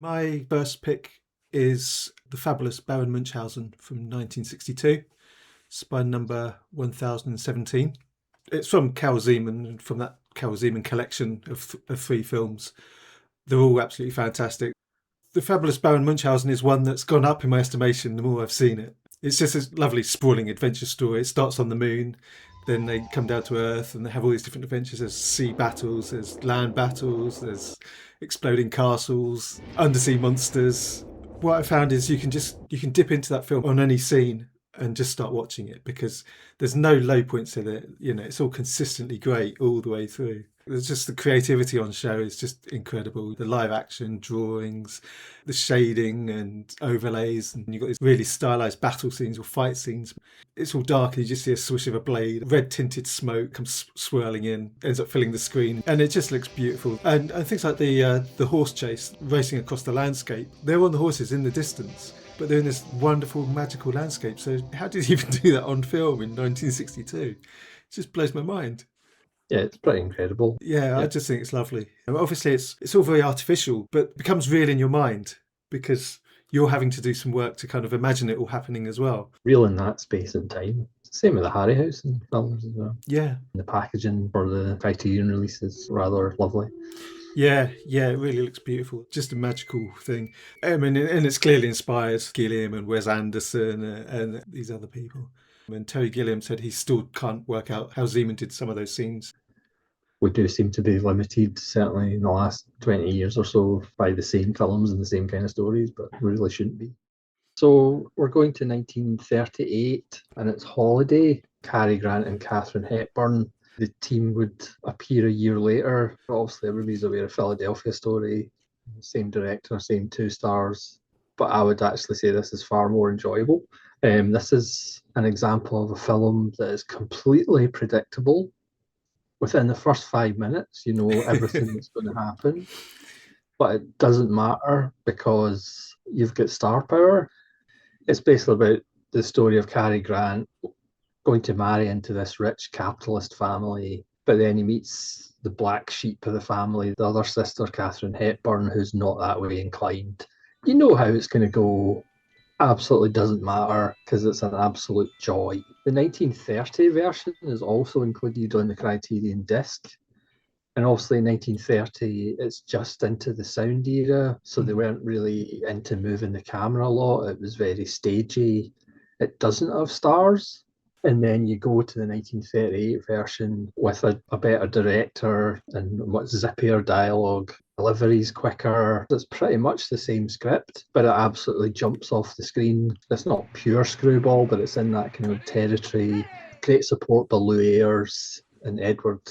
My first pick is The Fabulous Baron Munchausen from 1962, spine number 1017. It's from Carl Zeman, from that Carl Zeman collection of three films. They're all absolutely fantastic. The Fabulous Baron Munchausen is one that's gone up in my estimation the more I've seen it. It's just a lovely, sprawling adventure story. It starts on the moon, then they come down to Earth and they have all these different adventures. There's sea battles, there's land battles, there's exploding castles, undersea monsters. What I found is you can dip into that film on any scene and just start watching it because there's no low points in it. It's all consistently great all the way through. There's just the creativity on show is just incredible. The live action drawings, the shading and overlays, and you've got these really stylized battle scenes or fight scenes. It's all dark and you just see a swish of a blade. Red tinted smoke comes swirling in, ends up filling the screen, and it just looks beautiful. And things like the horse chase racing across the landscape. They're on the horses in the distance, but they're in this wonderful magical landscape. So how did he even do that on film in 1962? It just blows my mind. Yeah, it's pretty incredible. Yeah, I just think it's lovely. Obviously, it's all very artificial, but becomes real in your mind because you're having to do some work to kind of imagine it all happening as well. Real in that space and time. Same with the Harryhausen films as well. Yeah. The packaging for the Criterion release is rather lovely. Yeah, it really looks beautiful. Just a magical thing. I mean, and it's clearly inspired Gilliam and Wes Anderson and these other people. And Terry Gilliam said he still can't work out how Zeman did some of those scenes. We do seem to be limited, certainly in the last 20 years or so, by the same films and the same kind of stories, but we really shouldn't be. So we're going to 1938, and it's Holiday. Cary Grant and Katharine Hepburn. The team would appear a year later. Obviously, everybody's aware of Philadelphia Story. Same director, same two stars. But I would actually say this is far more enjoyable. This is an example of a film that is completely predictable. Within the first 5 minutes, you know everything that's going to happen. But it doesn't matter because you've got star power. It's basically about the story of Cary Grant going to marry into this rich capitalist family, but then he meets the black sheep of the family, the other sister, Katharine Hepburn, who's not that way inclined. You know how it's going to go. Absolutely doesn't matter because it's an absolute joy. The 1930 version is also included on the Criterion disc. And obviously in 1930, it's just into the sound era, so they weren't really into moving the camera a lot. It was very stagey. It doesn't have stars. And then you go to the 1938 version with a better director and much zippier dialogue. Delivery's quicker. It's pretty much the same script, but it absolutely jumps off the screen. It's not pure screwball, but it's in that kind of territory. Great support by Lou Ayres and Edward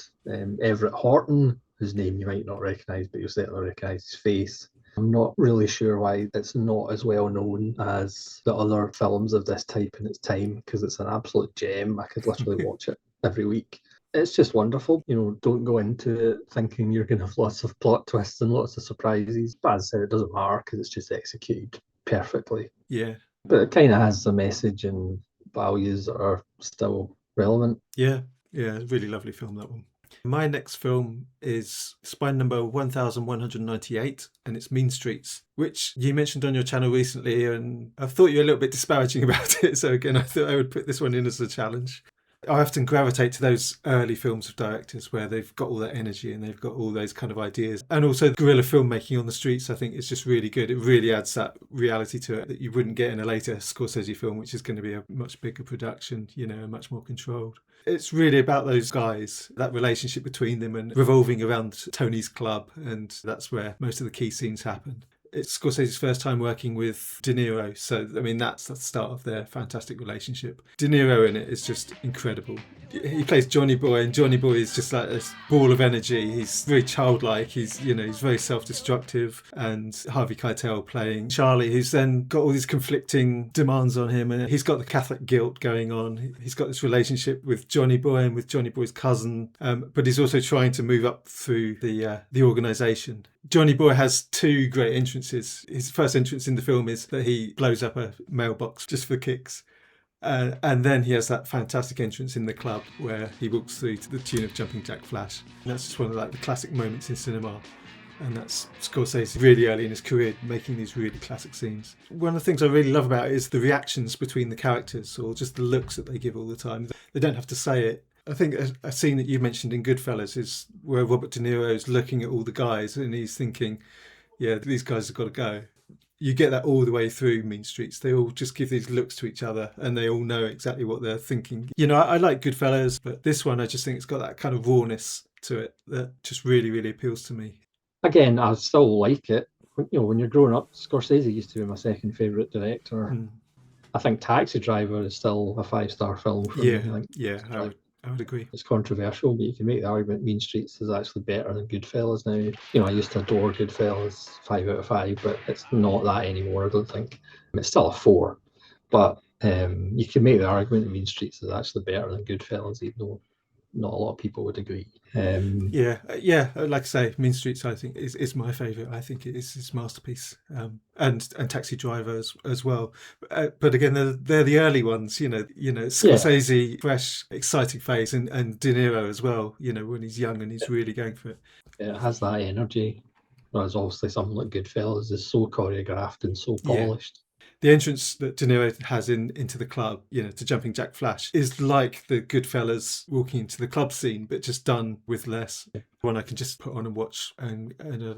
Everett Horton, whose name you might not recognise, but you'll certainly recognise his face. I'm not really sure why it's not as well known as the other films of this type in its time, because it's an absolute gem. I could literally watch it every week. It's just wonderful. Don't go into it thinking you're going to have lots of plot twists and lots of surprises. But as I said, it doesn't matter because it's just executed perfectly. Yeah. But it kind of has a message and values that are still relevant. Yeah, really lovely film, that one. My next film is spine number 1198, and it's Mean Streets, which you mentioned on your channel recently, and I thought you were a little bit disparaging about it. So again, I thought I would put this one in as a challenge. I often gravitate to those early films of directors where they've got all that energy and they've got all those kind of ideas. And also guerrilla filmmaking on the streets, I think, is just really good. It really adds that reality to it that you wouldn't get in a later Scorsese film, which is going to be a much bigger production, and much more controlled. It's really about those guys, that relationship between them and revolving around Tony's club. And that's where most of the key scenes happen. It's Scorsese's first time working with De Niro. So, I mean, that's the start of their fantastic relationship. De Niro in it is just incredible. He plays Johnny Boy, and Johnny Boy is just like this ball of energy. He's very childlike. He's very self-destructive. And Harvey Keitel playing Charlie, who's then got all these conflicting demands on him. And he's got the Catholic guilt going on. He's got this relationship with Johnny Boy and with Johnny Boy's cousin. But he's also trying to move up through the organisation. Johnny Boy has two great entrances. His first entrance in the film is that he blows up a mailbox just for kicks. And then he has that fantastic entrance in the club where he walks through to the tune of Jumping Jack Flash. And that's just one of the classic moments in cinema. And that's Scorsese really early in his career making these really classic scenes. One of the things I really love about it is the reactions between the characters, or just the looks that they give all the time. They don't have to say it. I think a scene that you mentioned in Goodfellas is where Robert De Niro is looking at all the guys and he's thinking, yeah, these guys have got to go. You get that all the way through Mean Streets. They all just give these looks to each other and they all know exactly what they're thinking. You know, I like Goodfellas, but this one I just think it's got that kind of rawness to it that just really, really appeals to me. Again, I still like it. When you're growing up, Scorsese used to be my second favourite director. I think Taxi Driver is still a 5-star film for me. I would agree. It's controversial, but you can make the argument Mean Streets is actually better than Goodfellas now. I used to adore Goodfellas, 5 out of 5, but it's not that anymore, I don't think. It's still a 4, but you can make the argument that Mean Streets is actually better than Goodfellas, even though not a lot of people would agree. Like I say, Mean Streets I think is my favourite. I think it is his masterpiece, and Taxi Driver as well. But again, they're the early ones. Scorsese, fresh, exciting face, and De Niro as well. When he's young and he's really going for it. It has that energy. Whereas obviously something like Goodfellas is so choreographed and so polished. The entrance that De Niro has into the club, to Jumping Jack Flash, is like the Goodfellas walking into the club scene, but just done with less. One I can just put on and watch and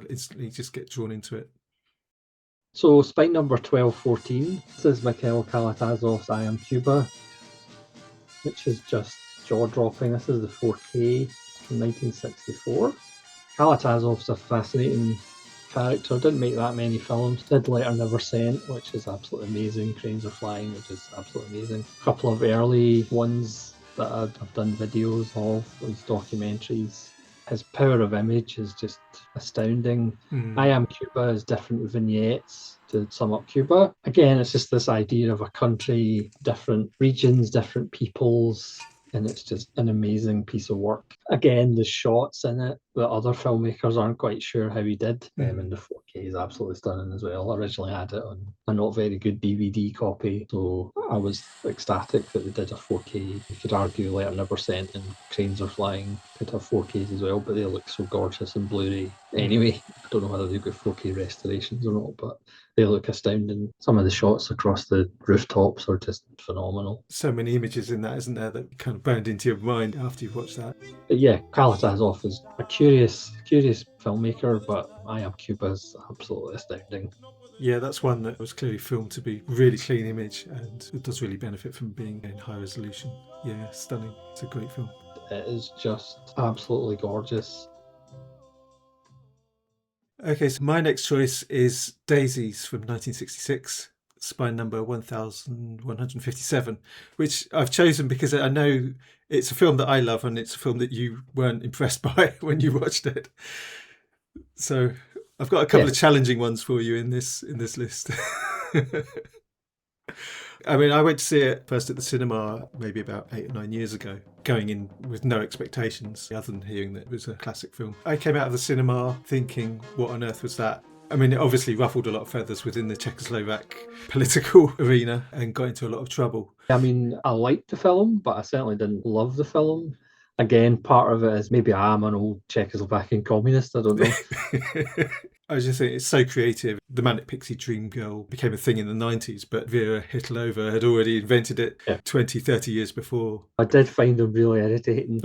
instantly just get drawn into it. So Spine number 1214. This is Mikhail Kalatazov's I Am Cuba, which is just jaw-dropping. This is the 4K from 1964. Kalatazov's a fascinating character. Didn't make that many films. Did Letter Never Sent, which is absolutely amazing. Cranes Are Flying, which is absolutely amazing. A couple of early ones that I've done videos of, these documentaries. His power of image is just astounding. I Am Cuba is different vignettes to sum up Cuba. Again, it's just this idea of a country, different regions, different peoples, and it's just an amazing piece of work. Again, the shots in it, the other filmmakers aren't quite sure how he did. And the 4K is absolutely stunning as well. I originally had it on a not very good DVD copy, so I was ecstatic that they did a 4K. You could argue Letter Never Sent and Cranes Are Flying could have 4Ks as well, but they look so gorgeous and Blu-ray. Anyway, I don't know whether they've got 4K restorations or not, but they look astounding. Some of the shots across the rooftops are just phenomenal. So many images in that, isn't there, that kind of burned into your mind after you've watched that. But yeah, Kalatazov is a curious filmmaker, but I Am Cuba is absolutely astounding. Yeah, that's one that was clearly filmed to be really clean image, and it does really benefit from being in high resolution. Yeah, stunning. It's a great film. It is just absolutely gorgeous. Okay, so my next choice is Daisies from 1966, spine number 1157, which I've chosen because I know it's a film that I love and it's a film that you weren't impressed by when you watched it. So I've got a couple of challenging ones for you in this list. I mean, I went to see it first at the cinema maybe about 8 or 9 years ago, going in with no expectations other than hearing that it was a classic film. I came out of the cinema thinking, what on earth was that? I mean, it obviously ruffled a lot of feathers within the Czechoslovak political arena and got into a lot of trouble. I mean, I liked the film, but I certainly didn't love the film. Again, part of it is maybe I am an old Czechoslovakian communist, I don't know. I just think it's so creative. The Manic Pixie Dream Girl became a thing in the 90s, but Vera Hitlova had already invented it 20, 30 years before. I did find them really irritating.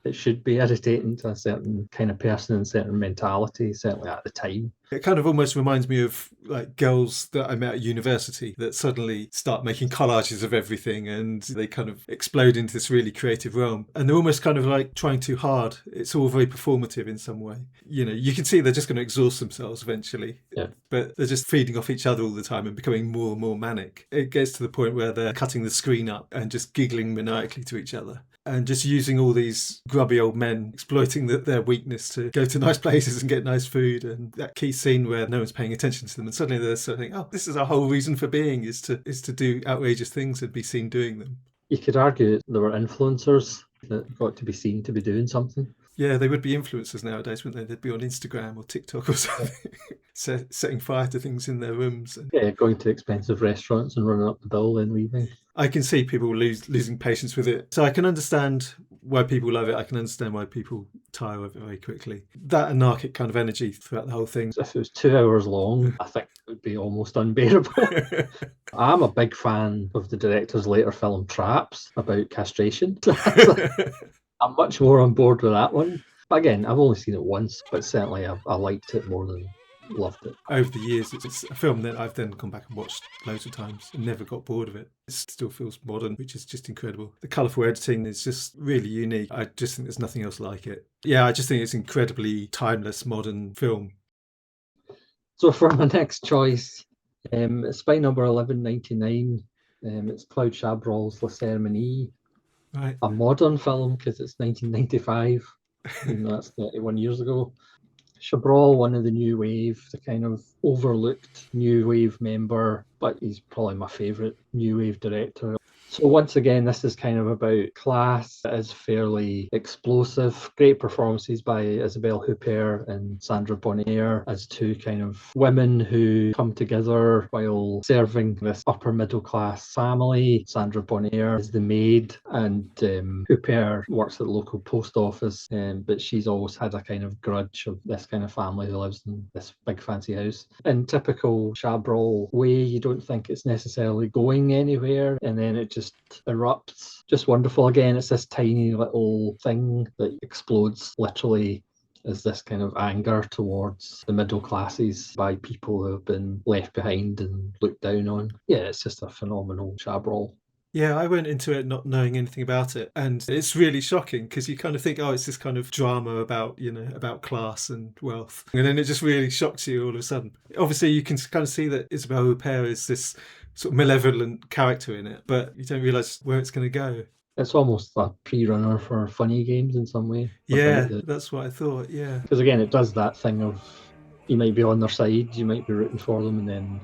It should be irritating to a certain kind of person and certain mentality, certainly at the time. It kind of almost reminds me of like girls that I met at university that suddenly start making collages of everything and they kind of explode into this really creative realm. And they're almost kind of like trying too hard. It's all very performative in some way. You can see they're just going to exhaust themselves eventually. Yeah. But they're just feeding off each other all the time and becoming more and more manic. It gets to the point where they're cutting the screen up and just giggling maniacally to each other. And just using all these grubby old men, exploiting their weakness to go to nice places and get nice food. And that key scene where no one's paying attention to them. And suddenly they're sort of thinking, oh, this is our whole reason for being, is to do outrageous things and be seen doing them. You could argue there were influencers that got to be seen to be doing something. Yeah, they would be influencers nowadays, wouldn't they? They'd be on Instagram or TikTok or something, setting fire to things in their rooms. And Yeah, going to expensive restaurants and running up the bill, then leaving. I can see people losing patience with it. So I can understand why people love it. I can understand why people tire of it very quickly. That anarchic kind of energy throughout the whole thing. If it was 2 hours long, I think it would be almost unbearable. I'm a big fan of the director's later film Traps about castration. I'm much more on board with that one. But again, I've only seen it once, but certainly I liked it more than loved it. Over the years, it's a film that I've then gone back and watched loads of times and never got bored of it. It still feels modern, which is just incredible. The colourful editing is just really unique. I just think there's nothing else like it. Yeah, I just think it's incredibly timeless, modern film. So for my next choice, it's by number 1199. It's Claude Chabrol's La Cérémonie, Right. a modern film because it's 1995, and that's 31 years ago. Chabrol, one of the new wave, the kind of overlooked new wave member, but he's probably my favourite new wave director. So once again, this is kind of about class. It is fairly explosive. Great performances by Isabelle Huppert and Sandra Bonnaire as two kind of women who come together while serving this upper middle class family. Sandra Bonnaire is the maid, and Huppert works at the local post office, but she's always had a kind of grudge of this kind of family who lives in this big fancy house. In typical Chabrol way, you don't think it's necessarily going anywhere, and then it just erupts. Just wonderful. Again, it's this tiny little thing that explodes literally as this kind of anger towards the middle classes by people who have been left behind and looked down on. Yeah, it's just a phenomenal Chabrol. Yeah, I went into it not knowing anything about it, and it's really shocking because you kind of think, oh, it's this kind of drama about, about class and wealth, and then it just really shocks you all of a sudden. Obviously, you can kind of see that Isabelle Huppert is this sort of malevolent character in it, but you don't realise where it's going to go. It's almost a pre-runner for Funny Games in some way. Yeah, that's what I thought, yeah. Because again, it does that thing of you might be on their side, you might be rooting for them, and then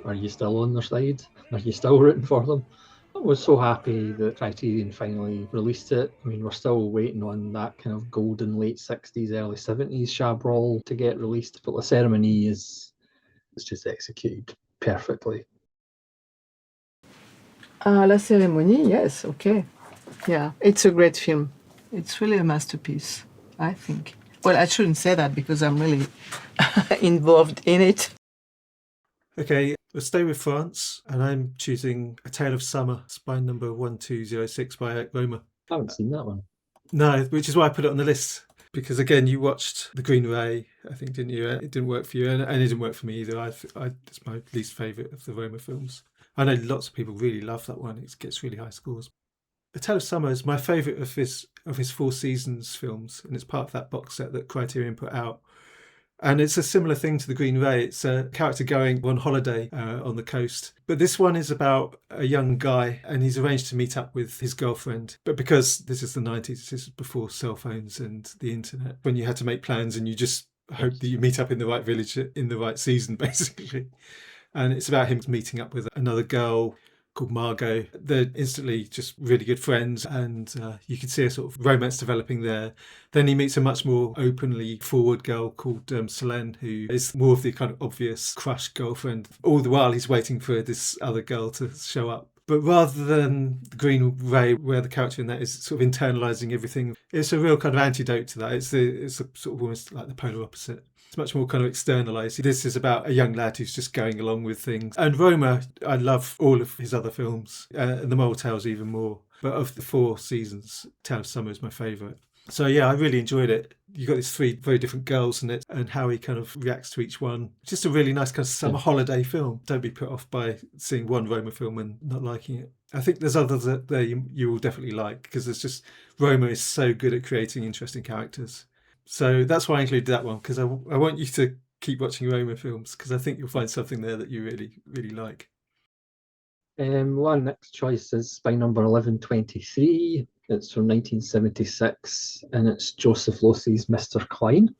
are you still on their side? Are you still rooting for them? I was so happy that Criterion finally released it. I mean, we're still waiting on that kind of golden late 60s, early 70s Chabrol to get released, but La Cérémonie is just executed perfectly. La Cérémonie, yes, okay. Yeah, it's a great film. It's really a masterpiece, I think. Well, I shouldn't say that because I'm really involved in it. Okay, we'll stay with France, and I'm choosing A Tale of Summer, spine number 1206 by Eric Romer. I haven't seen that one. No, which is why I put it on the list. Because again, you watched The Green Ray, I think, didn't you? It didn't work for you, and it didn't work for me either. It's my least favourite of the Romer films. I know lots of people really love that one. It gets really high scores. A Tale of Summer is my favourite of his Four Seasons films, and it's part of that box set that Criterion put out. And it's a similar thing to The Green Ray. It's a character going on holiday on the coast. But this one is about a young guy, and he's arranged to meet up with his girlfriend. But because this is the 90s, this is before cell phones and the internet, when you had to make plans and you just hope that you meet up in the right village in the right season, basically. And it's about him meeting up with another girl called Margot. They're instantly just really good friends, and you can see a sort of romance developing there. Then he meets a much more openly forward girl called Selene, who is more of the kind of obvious crush girlfriend. All the while he's waiting for this other girl to show up. But rather than The Green Ray, where the character in that is sort of internalising everything, it's a real kind of antidote to that. It's a sort of almost like the polar opposite. It's much more kind of externalised. This is about a young lad who's just going along with things. And Romer, I love all of his other films, and The Moral Tales even more. But of the Four Seasons, Tale of Summer is my favourite. So yeah, I really enjoyed it. You got these three very different girls in it, and how he kind of reacts to each one. Just a really nice kind of summer holiday film. Don't be put off by seeing one Romer film and not liking it. I think there's others that you will definitely like, because there's just Romer is so good at creating interesting characters. So that's why I included that one, because I want you to keep watching Romer films, because I think you'll find something there that you really, really like. One next choice is by number 1123. It's from 1976, and it's Joseph Losey's Mr. Klein.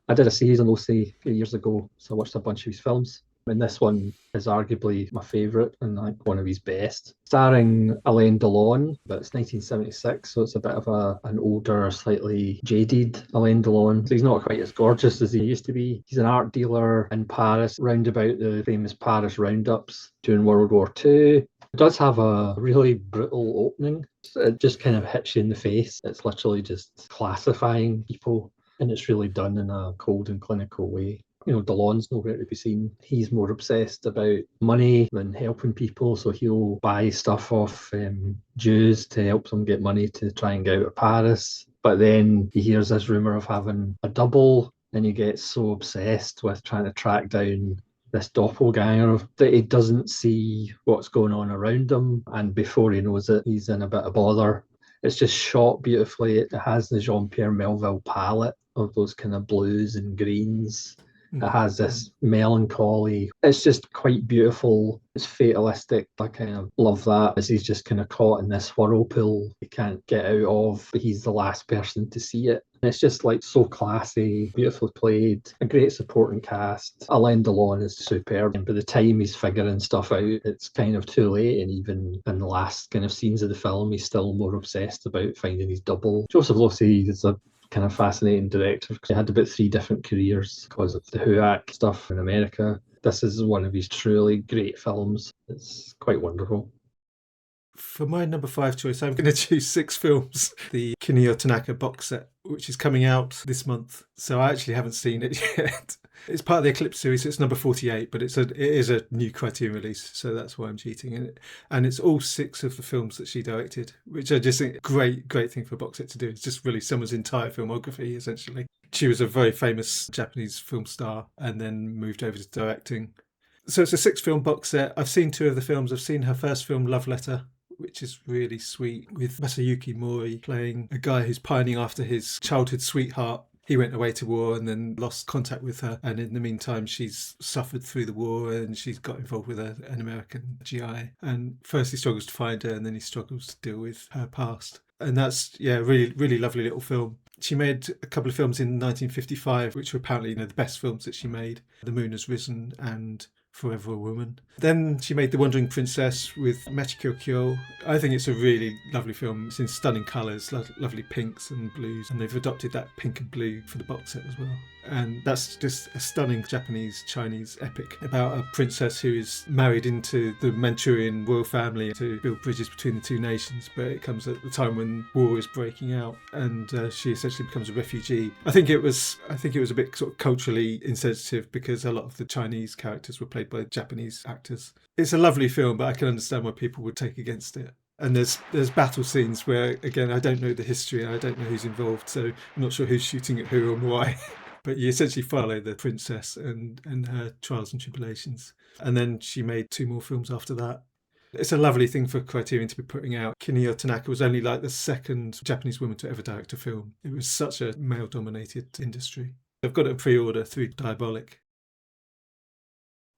I did a series on Losey a few years ago, so I watched a bunch of his films. And this one is arguably my favourite and like one of his best. Starring Alain Delon, but it's 1976, so it's a bit of an older, slightly jaded Alain Delon. So he's not quite as gorgeous as he used to be. He's an art dealer in Paris, round about the famous Paris roundups during World War II. It does have a really brutal opening. It just kind of hits you in the face. It's literally just classifying people, and it's really done in a cold and clinical way. You know, Delon's nowhere to be seen. He's more obsessed about money than helping people, so he'll buy stuff off Jews to help them get money to try and get out of Paris. But then he hears this rumour of having a double, and he gets so obsessed with trying to track down this doppelganger that he doesn't see what's going on around him, and before he knows it, he's in a bit of bother. It's just shot beautifully. It has the Jean-Pierre Melville palette of those kind of blues and greens. It has this melancholy. It's just quite beautiful. It's fatalistic. I kind of love that, as he's just kind of caught in this whirlpool he can't get out of, but he's the last person to see it. And it's just like so classy, beautifully played, a great supporting cast. Alain Delon is superb, and by the time he's figuring stuff out, it's kind of too late, and even in the last kind of scenes of the film, he's still more obsessed about finding his double. Joseph Losey is a kind of fascinating director because he had about 3 different careers because of the HUAC stuff in America. This is one of his truly great films. It's quite wonderful. For my number 5 choice, I'm going to choose 6 films. The Kinuyo Tanaka box set, which is coming out this month. So I actually haven't seen it yet. It's part of the Eclipse series, so it's number 48, but it is a new Criterion release, so that's why I'm cheating in it. And it's all 6 of the films that she directed, which I just think great thing for a box set to do. It's just really someone's entire filmography, essentially. She was a very famous Japanese film star and then moved over to directing. So it's a 6-film box set. I've seen 2 of the films. I've seen her first film, Love Letter, which is really sweet, with Masayuki Mori playing a guy who's pining after his childhood sweetheart. He went away to war and then lost contact with her, and in the meantime she's suffered through the war and she's got involved with an American GI, and first he struggles to find her and then he struggles to deal with her past. And that's really lovely little film. She made a couple of films in 1955 which were apparently the best films that she made. The Moon Has Risen and Forever a Woman. Then she made The Wandering Princess with Machiko Kyo. I think it's a really lovely film. It's in stunning colours, lovely pinks and blues, and they've adopted that pink and blue for the box set as well. And that's just a stunning Japanese-Chinese epic about a princess who is married into the Manchurian royal family to build bridges between the 2 nations, but it comes at the time when war is breaking out, and she essentially becomes a refugee. I think it was a bit sort of culturally insensitive because a lot of the Chinese characters were played by Japanese actors. It's a lovely film, but I can understand why people would take against it. And there's battle scenes where, again, I don't know the history and I don't know who's involved, so I'm not sure who's shooting at who and why. But you essentially follow the princess and her trials and tribulations. And then she made 2 more films after that. It's a lovely thing for Criterion to be putting out. Kinuyo Tanaka was only like the 2nd Japanese woman to ever direct a film. It was such a male-dominated industry. I've got it a pre-order through Diabolik.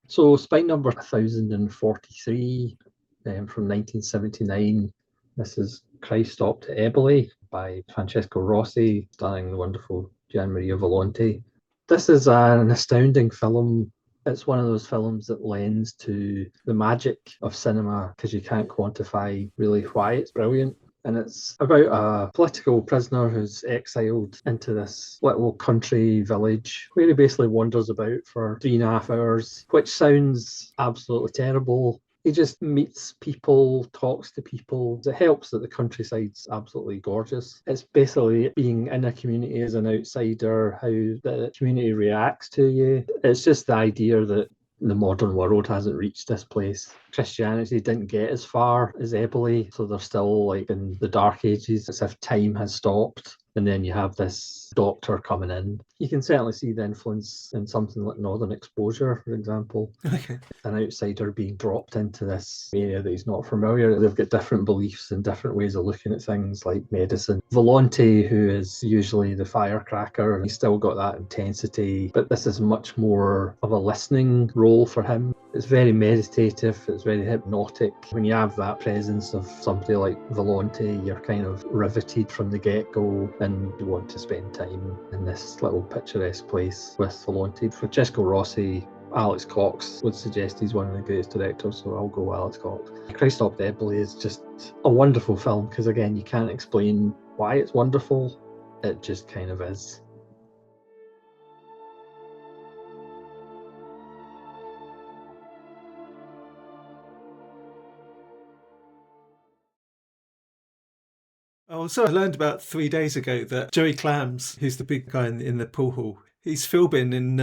So Spine number 1043 from 1979. This is Christ Up to Eboli by Francesco Rossi, starring the wonderful Gian Maria Volonte. This is an astounding film. It's one of those films that lends to the magic of cinema because you can't quantify really why it's brilliant. And it's about a political prisoner who's exiled into this little country village where he basically wanders about for 3.5 hours, which sounds absolutely terrible. He just meets people, talks to people. It helps that the countryside's absolutely gorgeous. It's basically being in a community as an outsider, how the community reacts to you. It's just the idea that the modern world hasn't reached this place. Christianity didn't get as far as Eboli, so they're still like in the dark ages, as if time has stopped. And then you have this doctor coming in. You can certainly see the influence in something like Northern Exposure, for example. Okay. An outsider being dropped into this area that he's not familiar. They've got different beliefs and different ways of looking at things like medicine. Volonte, who is usually the firecracker, he's still got that intensity, but this is much more of a listening role for him. It's very meditative, it's very hypnotic. When you have that presence of somebody like Volonte, you're kind of riveted from the get-go and you want to spend time in this little picturesque place with Volonte. Francesco Rossi, Alex Cox would suggest he's one of the greatest directors, so I'll go Alex Cox. Christophe Debley is just a wonderful film because, again, you can't explain why it's wonderful. It just kind of is. Oh, so I learned about 3 days ago that Joey Clams, who's the big guy in the pool hall, he's Philbin in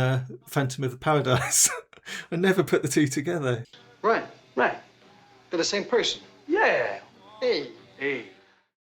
Phantom of the Paradise. I never put the two together. Right. They're the same person. Yeah. Hey. Hey.